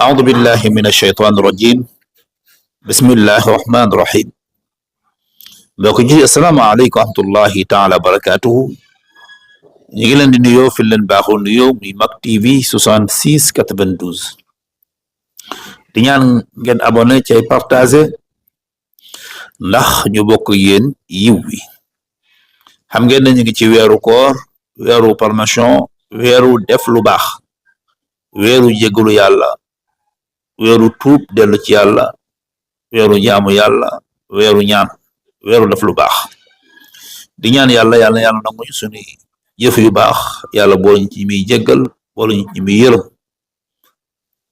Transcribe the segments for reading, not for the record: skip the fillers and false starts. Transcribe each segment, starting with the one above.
أعوذ بالله من الشيطان الرجيم بسم الله الرحمن الرحيم mbokk ji asalaamaaleykum wa rahmatullahi taala wa barakatuhu ñu ngi leen di nuyoo fi leen baaxoo nuyoo muy Mak TV 66 92 di ñaan ngeen abonné cay partagé ndax ñu bokk yéen yiw wi xam ngeen ne ñu ngi ci weeru koor weeru permission weeru def lu baax weeru jégalu yàlla weeru tuub dellu ci yàlla weeru jaamu yàlla weeru ñaan weeru def lu baax di ñaan yàlla nangu ñu suñu jëf yu baax yàlla boole ñu ci muy jéggal boole ñu ci muy yërëm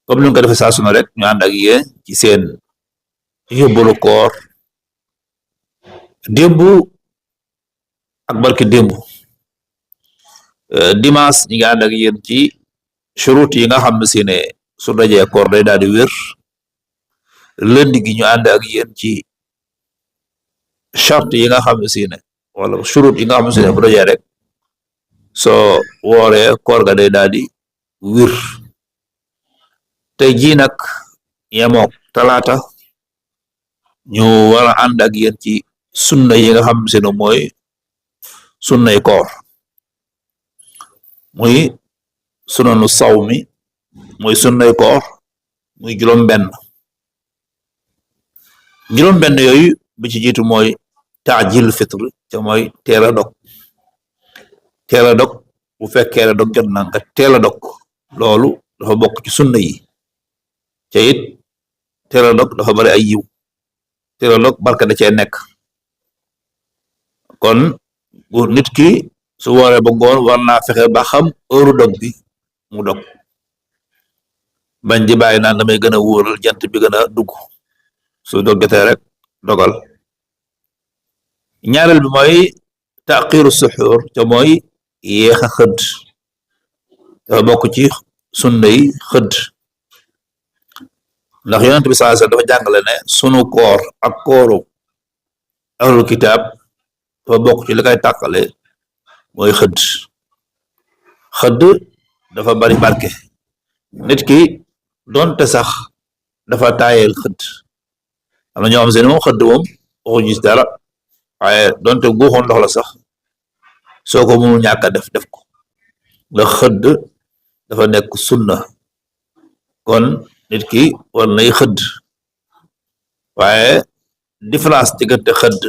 comme ni nga ko defee saa su ne rek ñu ànd ak yéen ci seen yóbbalu koor démb ak barki démb dimanche ñi nga ànd ak yéen ci shurut yi nga xam ne si ne su dajee koor day daal di wér lundi gi ñu ànd ak yéen ci charte yi nga xam ne si ne wala shurut yi nga xam ne si ne bu dajee rek soo wooree koor ga day daal di wér tey jii nag yemook talaata ñu war a ànd ak yéen ci sunna yi nga xam ne si ne mooy sunnay koor muy sunanu sawmi muy sunnay koor muy juróom-benn yooyu bi ci jiitu mooy taajil fitr te mooy teel a dog bu fekkee la dog jot na nga teel a dog loolu dafa bokk ci sunna yi te it teel a dog dafa bari ay yiw teel a dog barka da cee nekk kon bu nit ki su wooree ba ngoon war naa fexe ba xam heure dog bi mu dog bañ di bàyyi naan damay gën a wóoral jant bi gën a dugg su dog jotee rek dogal ñaareel bi mooy taqiru suxur te mooy yéex a xëdd dafa bokk ci sunna yi xëdd ndax yonent bi sallallahu alayhi wasallam dafa jàngale ne sunu koor ak kooru ahlul kitaab dafa bokk ci li koy tàqale mooy xëdd dafa bari barke nit ki donte sax dafa taayeel xëdd am na ñoo xam seen moom xëdd moom waxu gis dara waaye donte guuxoon ndox la sax soo ko mënul ñàkk a def ko ndax xëdd dafa nekk sunna kon nit ki war nay xëdd waaye différence diggante xëdd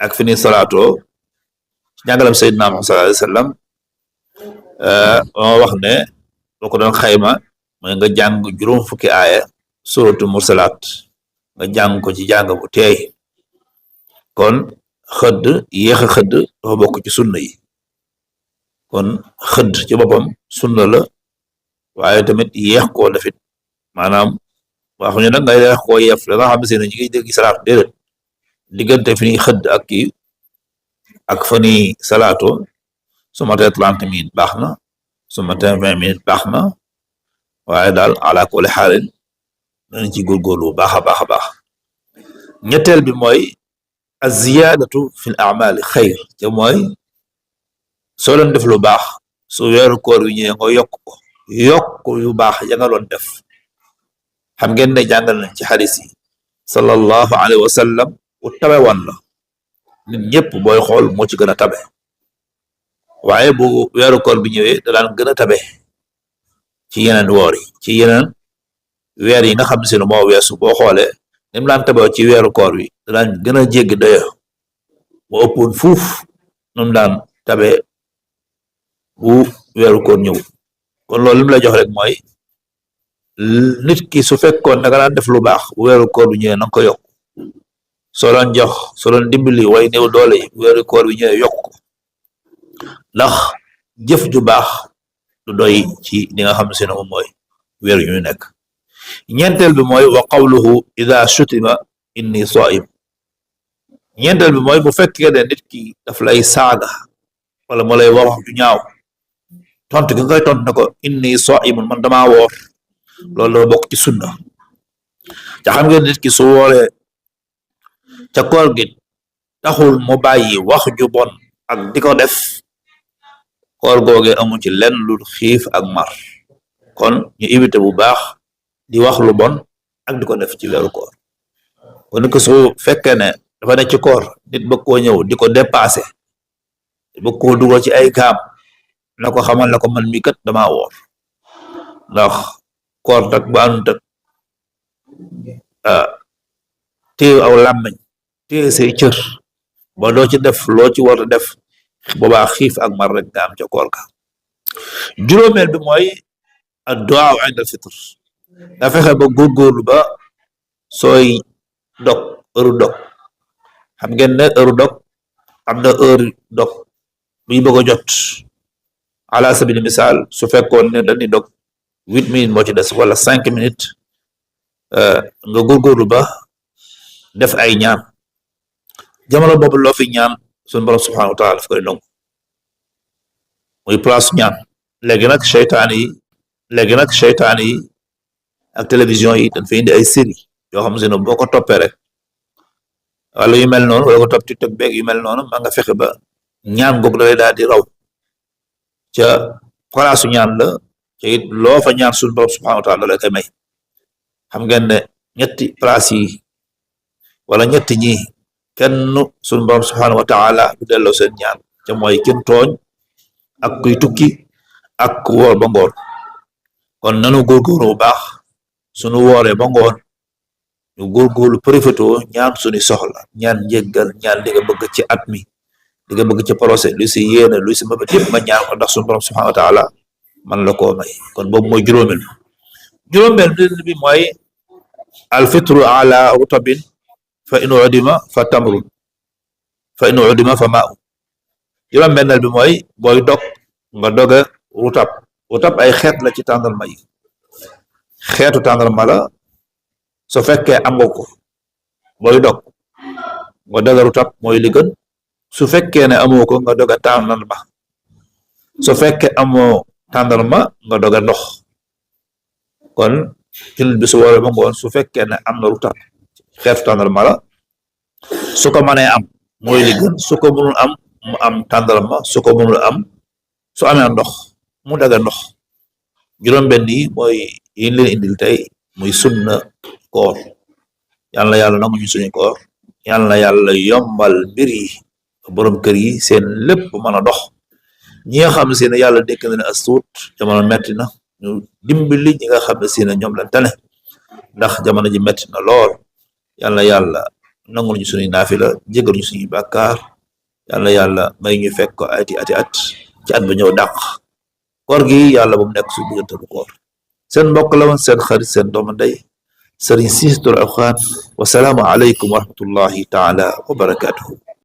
ak fi ni salaato ci njàngalam Seydina Muhammad sallallahu alayhi wasallam moo wax ne boo ko doon xayma mooy nga jàng juróom fukki aaya suratu mursalaat nga jàng ko ci jàng bu teey kon xëdd yéex a xëdd dafa bokk ci sunna yi kon xëdd ci boppam sunna la waaye tamit yéex koo defit maanaam waxuñu nag nga yéex koo yef la nga xam ne ñu ngi dégg salaat déedéet diggante fi ñuy xëdd ak kii ak fa ñuy salaato su matee 30 minutes baax na su matee 20 minutes baax na waaye daal ala kulli xaalin nañ ci góorgóorlu bu baax a baax a baax ñetteel bi mooy az-ziyaadatu fil a'maali xayr te mooy soo doon def lu baax su weeru koor wi ñëwee nga yokk yu baax ya nga doon def xam ngeen ne jàngal nañ ci xadis yi sallallahu alayhi wa sallam bu tabe wan la nit ñëpp booy xool moo ci gën a tabe waaye bu weeru koor bi ñëwee da daan gën a tabe ci yeneen woor yi ci yeneen weer yi nga xam si ne moo weesu boo xoolee ni mu daan tabe ci weeru koor wi da daan gën a jéggi dayo moo ëppoon fuuf nu mu daan tabe bu weeru koor ñëw kon loolu li mu la jox rek mooy nit ki su fekkoon da nga daan def lu baax bu weeru koor bi ñëwee na nga ko yokk soo doon dimbali way néew doole yi bu weeru koor bi ñëwee yokk ko ndax jëf ju baax du doy ci li nga xam ne moom mooy weer yu ñu nekk ñeenteel bi mooy wa qawluhu ida shutima inni sa'im ñeenteel bi mooy bu fekkee ne nit ki daf lay saaga wala mu lay wax ju ñaaw tontu gi nga koy tontu ne ko inni sa'imun man damaa woor loolu dafa bokk ci sunna te xam ngeen nit ki su wooree ca koor gi taxul mu bàyyi wax ju bon ak di ko def koor googe amu ci lenn lu xiif ak mar kon ñu éviter bu baax di wax lu bon ak di ko def ci weeru koor kon ko su fekkee ne dafa ne ci koor nit bëgg koo ñëw di ko dépassé bëgg koo dugal ci ay gaam na ko xamal na ko man mi kat damaa woor ndax koor tak ba ànd tak téye aw làmmiñ téye say cër ba doo ci def loo ci war a def boobaa xiif ak mar rek nga am ca koor ga juróomeel bi mooy ad-du'a inda al-fitr nga fexe ba góorgóorlu ba sooy dog heure dog xam ngeen ne heure dog am na heure dog buy bëgg a jot ala sabili misaal su fekkoon ne dañuy dog 8 minutes moo ci des wala 5 minutes nga góorgóorlu ba def ay ñaan jamono boobu loo fi ñaan suñu borom subhanahu wa taala daf koy nangu muy place ñaan léegi nag seytaan yi ak télévision yi dañ fi indi ay série yoo xam ne boo ko toppee rek wala yu mel noonu wala ko topp TikTok beeg yu mel noonu ma nga fexe ba ñaan googu da lay daal di raw ca place ñaan la ca it loo fa ñaan suñu borom subhanahu wa taala lay koy may xam ngeen ne ñetti place yi wala ñetti ñi kenn suñu borom subhanahu wa taala du delloo seen ñaan ca mooy kenn tooñ ak kuy tukki ak ku woor ba ngoon kon nanu góorgóorlu bu baax suñu wooree ba ngoon ñu góorgóorlu profité ñaan suñu soxla ñaan njéggal ñaan li nga bëgg ci at mi li nga bëgg ci procès lu si yéene lu si mëbët yëpp nga ñaan ko ndax suñu borom subhanahu wa taala man la koo may kon boobu mooy juróomeel bi mooy alfitru ala rutabin fa in udima fa tamrun fa in udima fa maa'un juróom-benneel bi mooy booy dog nga doge rutab ay xeet la ci tàndarma yi xeetu tàndarma la su fekkee am nga ko booy dog nga doge rutab mooy li gën su fekkee ne amoo ko nga doge tàndarma su fekkee amoo tàndarma nga doge ndox kon jullit bi su wooree ba ngoon su fekkee ne am na rutab xeetu tàndarma la su ko mënee am mooy li gën su ko mënul am mu am tàndarma su ko mënul am su amee ndox mu daga ndox juróom-benn yi mooy yi leen indil tey muy sunna koor yàlla yàlla nangu ñu suñu koor yàlla yàlla yombal mbir yi borom kër yi seen lépp mën a dox ñi nga xam ne seen yàlla dékk na ne as tuut jamono metti na ñu dimbali ñi nga xam ne seen ñoom lañ tane ndax jamono ji metti na lool yàlla nangul ñu suñuy naafila jégal ñu suñuy bàkkaar yàlla may ñu fekk ko ati at ci at ba ñëw dàq koor gi yàlla bu mu nekk su diggante bu koor seen mbokk la woon seen xarit seen doomu ndey Serigne Ciss Touré Alxuraan wasalaamu aleykum wa rahmatullahi taala wa barakatuhu